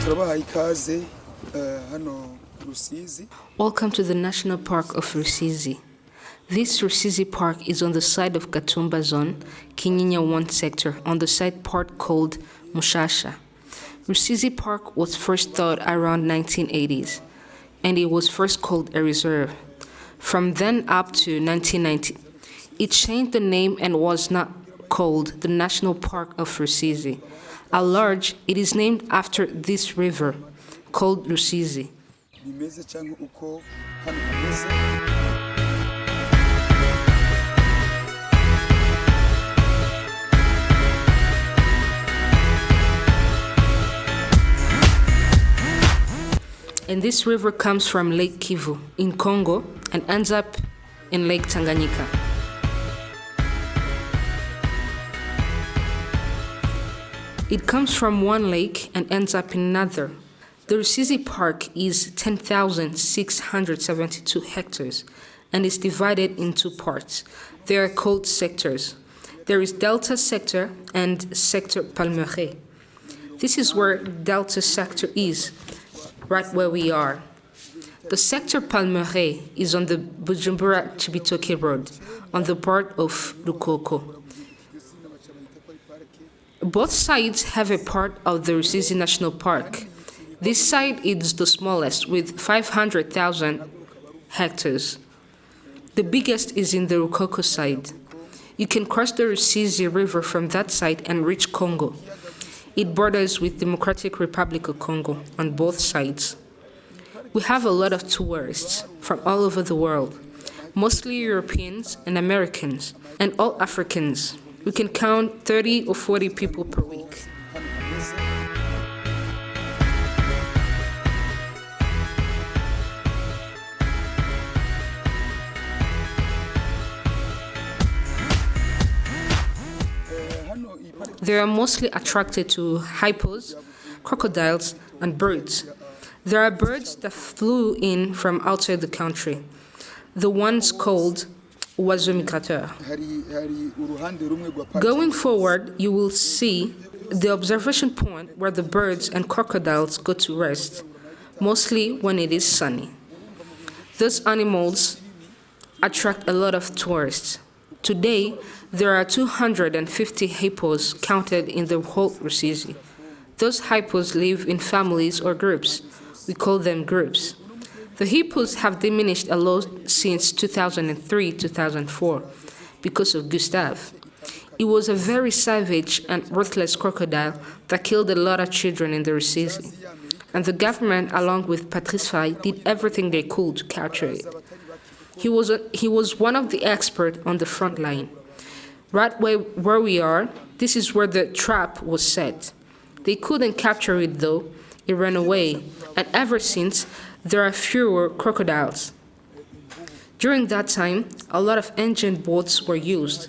turabahaye ikaze hano Rusizi. Welcome to the National Park of Rusizi. This Rusizi Park is on the side of Gatumba Zone, Kinyinya 1 sector, on the side part called Mushasha. Rusizi Park was first thought around 1980s, and it was first called a reserve. From then up to 1990, it changed the name and was not called the National Park of Rusizi. At large, it is named after this river, called Rusizi. And this river comes from Lake Kivu in Congo and ends up in Lake Tanganyika. It comes from one lake and ends up in another. The Rusizi Park is 10,672 hectares and is divided into parts. They are called sectors. There is Delta Sector and Sector Palmeraie. This is where Delta Sector is, right where we are. The Sector Palmeraie is on the Bujumbura-Chibitoke Road, on the part of Rukoko. Both sides have a part of the RUSIZI National Park. This side is the smallest, with 500,000 hectares. The biggest is in the Rukoko side. You can cross the Ruzizi River from that side and reach Congo. It borders with Democratic Republic of Congo on both sides. We have a lot of tourists from all over the world, mostly Europeans and Americans, and all Africans. We can count 30 or 40 people per week. They are mostly attracted to hippos, crocodiles, and birds. There are birds that flew in from outside the country, the ones called oiseaux migrateurs. Going forward, you will see the observation point where the birds and crocodiles go to rest, mostly when it is sunny. Those animals attract a lot of tourists. Today, there are 250 hippos counted in the whole Rusizi. Those hippos live in families or groups. We call them groups. The hippos have diminished a lot since 2003-2004 because of GUSTAVE. It was a very savage and ruthless crocodile that killed a lot of children in the Rusizi. And the government, along with Patrice Faye, did everything they could to capture it. He was one of the experts on the front line. Right where we are, this is where the trap was set. They couldn't capture it though. It ran away, and ever since, there are fewer crocodiles. During that time, a lot of engine boats were used,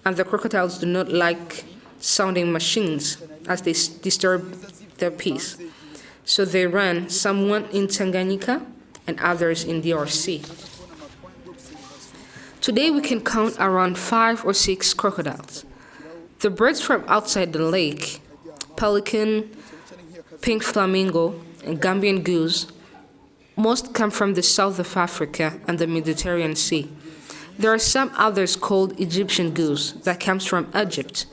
and the crocodiles do not like sounding machines as they disturb their peace. So they ran, somewhat in Tanganyika and others in DRC. Today we can count around 5 or 6 crocodiles. The birds from outside the lake, pelican, pink flamingo, and Gambian goose, most come from the south of Africa and the Mediterranean Sea. There are some others called Egyptian goose that comes from Egypt.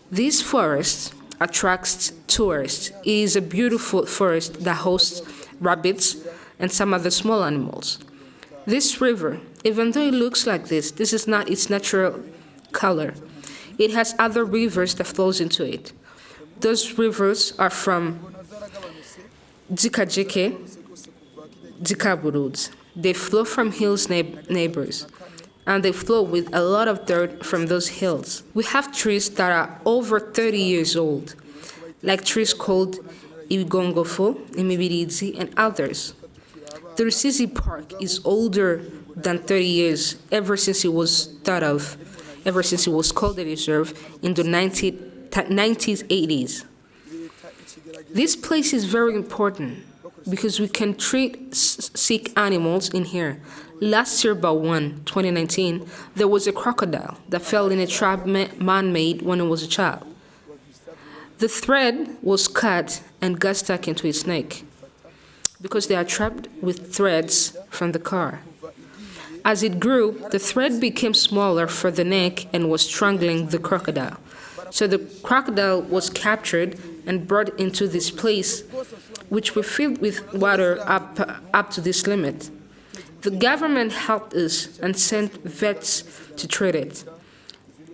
This forest attracts tourists. It is a beautiful forest that hosts rabbits and some other small animals. This river, even though it looks like this is not its natural color. It has other rivers that flows into it. Those rivers are from Dzikajeke, Dzikaburuds. They flow from hills neighbors, and they flow with a lot of dirt from those hills. We have trees that are over 30 years old, like trees called Ibigongofo, Imibirizi, and others. The Rusizi Park is older than 30 years ever since it was called a reserve in the 1980s. This place is very important because we can treat sick animals in here. Last year, about 2019, there was a crocodile that fell in a trap man made when it was a child. The thread was cut and got stuck into its neck because they are trapped with threads from the car. As it grew, the thread became smaller for the neck and was strangling the crocodile. So the crocodile was captured and brought into this place, which were filled with water up to this limit. The government helped us and sent vets to treat it.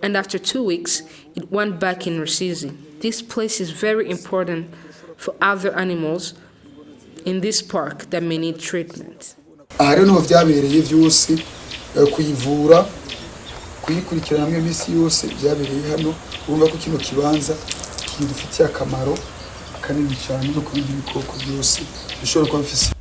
And after 2 weeks, it went back in Ruzizi. This place is very important for other animals in this park that may need treatment. Aha rero niho vyabereye vyose kuyivura kuyikurikirana hamwe imisi yose vyabereye hano urumva ko kino kibanza kidufitiye akamaro kanini cyane no kubindi bikoko byose bishobora kuba bifise